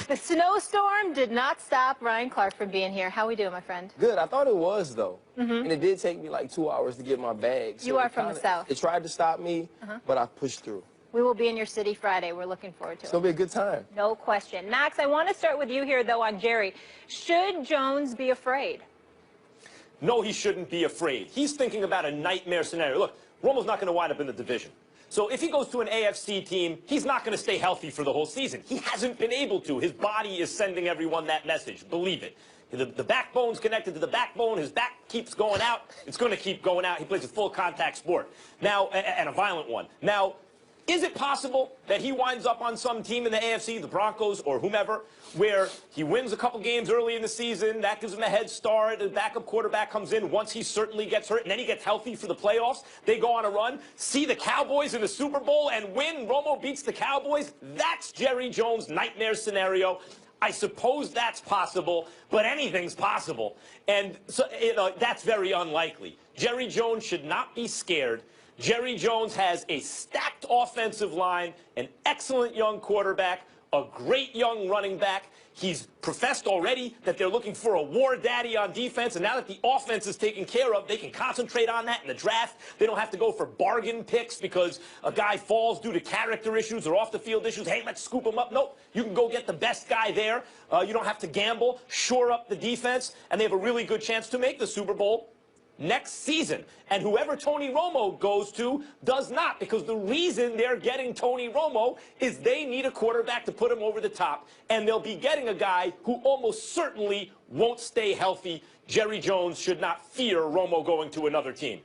The snowstorm did not stop Ryan Clark from being here. How we doing, my friend? Good. I thought it was, though. And it did take me like 2 hours to get my bag. So you are from the South. It tried to stop me, but I pushed through. We will be in your city Friday. We're looking forward to it. It's going to be a good time. No question. Max, I want to start with you here, though, on Jerry. Should Jones be afraid? No, he shouldn't be afraid. He's thinking about a nightmare scenario. Look, Romo's not going to wind up in the division. So if he goes to an AFC team, he's not going to stay healthy for the whole season. He hasn't been able to. His body is sending everyone that message. Believe it. The backbone's connected to the backbone. His back keeps going out. It's going to keep going out. He plays a full contact sport. Now, and a violent one. Now, is it possible that he winds up on some team in the AFC, the Broncos or whomever, where he wins a couple games early in the season, that gives him a head start, the backup quarterback comes in once he certainly gets hurt, and then he gets healthy for the playoffs, they go on a run, see the Cowboys in the Super Bowl and win, Romo beats the Cowboys? That's Jerry Jones' nightmare scenario. I suppose that's possible, but anything's possible. And so, that's very unlikely. Jerry Jones should not be scared. Jerry Jones has a stacked offensive line, an excellent young quarterback, a great young running back. He's professed already that they're looking for a war daddy on defense, and now that the offense is taken care of, they can concentrate on that in the draft. They don't have to go for bargain picks because a guy falls due to character issues or off-the-field issues. Hey, let's scoop him up. Nope, you can go get the best guy there. You don't have to gamble, shore up the defense, and they have a really good chance to make the Super Bowl next season. And whoever Tony Romo goes to does not, because the reason they're getting Tony Romo is they need a quarterback to put him over the top, and they'll be getting a guy who almost certainly won't stay healthy. Jerry Jones should not fear Romo going to another team.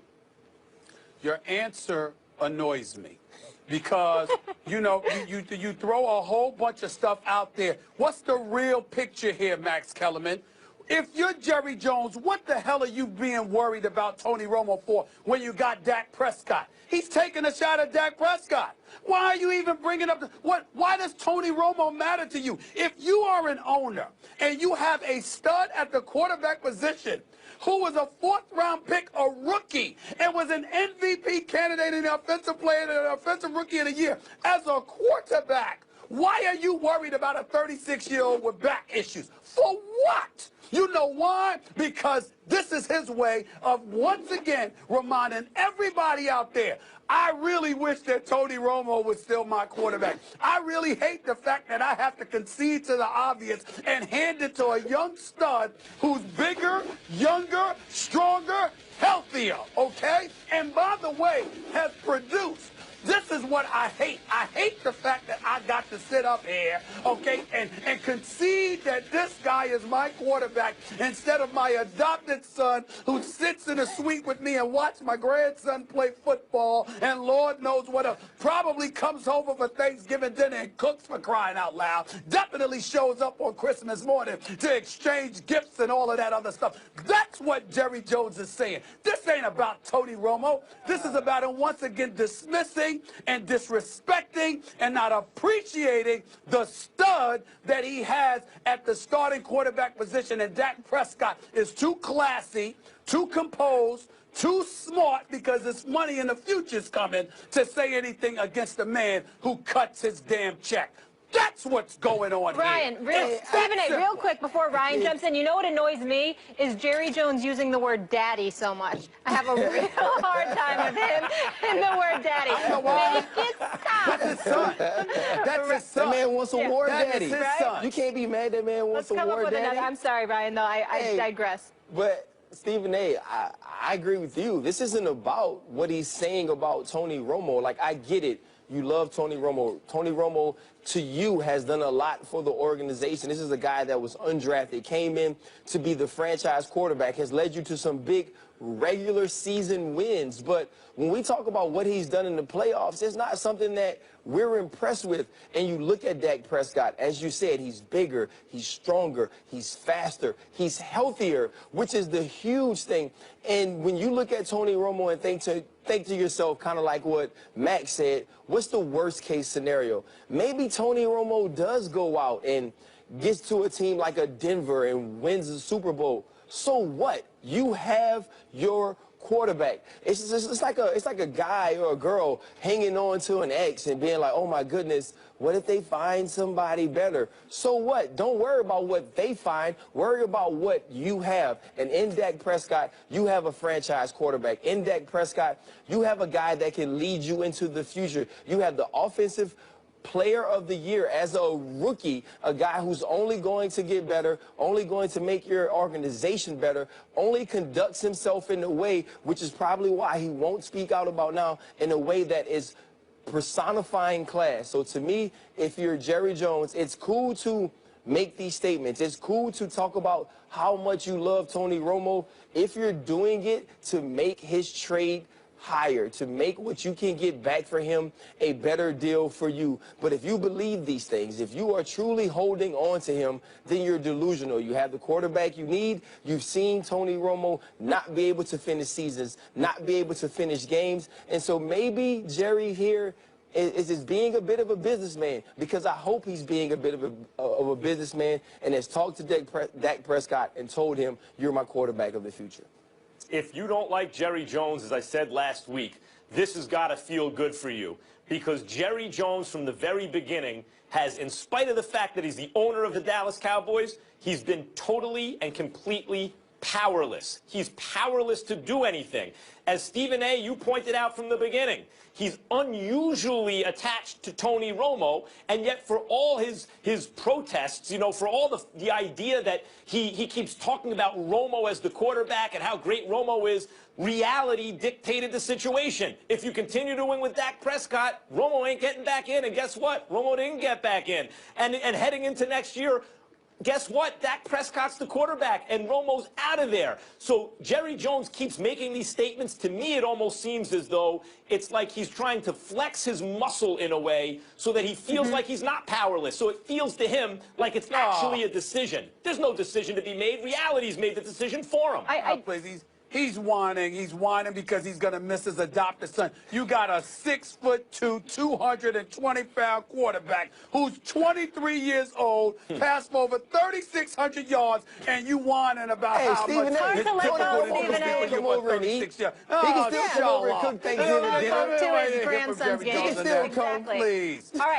Your answer annoys me because, you know, you throw a whole bunch of stuff out there. What's the real picture here, Max Kellerman? If you're Jerry Jones, what the hell are you being worried about Tony Romo for when you got Dak Prescott? He's taking a shot at Dak Prescott. Why are you even bringing up why does Tony Romo matter to you? If you are an owner and you have a stud at the quarterback position who was a fourth-round pick, a rookie, and was an MVP candidate in the offensive player, the offensive rookie of the year as a quarterback, why are you worried about a 36-year-old with back issues? For what? You know why? Because this is his way of once again reminding everybody out there, I really wish that Tony Romo was still my quarterback. I really hate the fact that I have to concede to the obvious and hand it to a young stud who's bigger, younger, stronger, healthier, okay? And by the way, has produced. This is what I hate. I hate the fact that I got to sit up here, okay, and concede that this guy is my quarterback instead of my adopted son who sits in a suite with me and watches my grandson play football and Lord knows what else. Probably comes over for Thanksgiving dinner and cooks, for crying out loud. Definitely shows up on Christmas morning to exchange gifts and all of that other stuff. That's what Jerry Jones is saying. This ain't about Tony Romo. This is about him once again dismissing and disrespecting and not appreciating the stud that he has at the starting quarterback position. And Dak Prescott is too classy, too composed, too smart, because his money in the future's coming, to say anything against a man who cuts his damn check. That's what's going on Ryan, here. Really, Stephen A., real quick before Ryan jumps in, you know what annoys me is Jerry Jones using the word daddy so much. I have a real hard time with him and the word daddy. Make it stop. That's his son. That's his son. That man wants a war daddy. That is his son. You can't be mad that man wants Let's a come war up with daddy. another. I'm sorry, Ryan, though. I digress. But Stephen A., I agree with you. This isn't about what he's saying about Tony Romo. Like, I get it. You love Tony Romo. Tony Romo, to you, has done a lot for the organization. This is a guy that was undrafted, came in to be the franchise quarterback, has led you to some big regular season wins. But when we talk about what he's done in the playoffs, it's not something that we're impressed with. And you look at Dak Prescott, as you said, he's bigger, he's stronger, he's faster, he's healthier, which is the huge thing. And when you look at Tony Romo and think to yourself, kind of like what Max said, what's the worst case scenario? Maybe Tony Romo does go out and gets to a team like a Denver and wins the Super Bowl. So what? You have your quarterback. It's like a guy or a girl hanging on to an ex and being like, oh my goodness, what if they find somebody better? So what? Don't worry about what they find. Worry about what you have. And in Dak Prescott, you have a franchise quarterback. In Dak Prescott, you have a guy that can lead you into the future. You have the offensive player of the year as a rookie, a guy who's only going to get better, only going to make your organization better, only conducts himself in a way, which is probably why he won't speak out about now, in a way that is personifying class. So to me, if you're Jerry Jones, it's cool to make these statements. It's cool to talk about how much you love Tony Romo if you're doing it to make his trade higher, to make what you can get back for him a better deal for you. But if you believe these things, if you are truly holding on to him, then you're delusional. You have the quarterback you need. You've seen Tony Romo not be able to finish seasons, not be able to finish games. And so maybe Jerry here is being a bit of a businessman, because I hope he's being a bit of a businessman and has talked to Dak Prescott and told him, you're my quarterback of the future. If you don't like Jerry Jones, as I said last week, this has got to feel good for you, because Jerry Jones from the very beginning has, in spite of the fact that he's the owner of the Dallas Cowboys, he's been totally and completely powerless. He's powerless to do anything. As Stephen A., you pointed out from the beginning, he's unusually attached to Tony Romo, and yet for all his protests, you know, for all the idea that he keeps talking about Romo as the quarterback and how great Romo is, reality dictated the situation. If you continue to win with Dak Prescott, Romo ain't getting back in, and guess what? Romo didn't get back in. And heading into next year, guess what? Dak Prescott's the quarterback, and Romo's out of there. So Jerry Jones keeps making these statements. To me, it almost seems as though it's like he's trying to flex his muscle in a way so that he feels like he's not powerless. So it feels to him like it's actually a decision. There's no decision to be made. Reality's made the decision for him. He's whining. He's whining because he's going to miss his adopted son. You got a 6'2", 220-pound quarterback who's 23 years old, passed for over 3,600 yards, and you whining about how Stephen much A. come over and eat. He can still come over and cook Thanksgiving dinner. To his grandson's game. He can still come, Exactly. please. All right.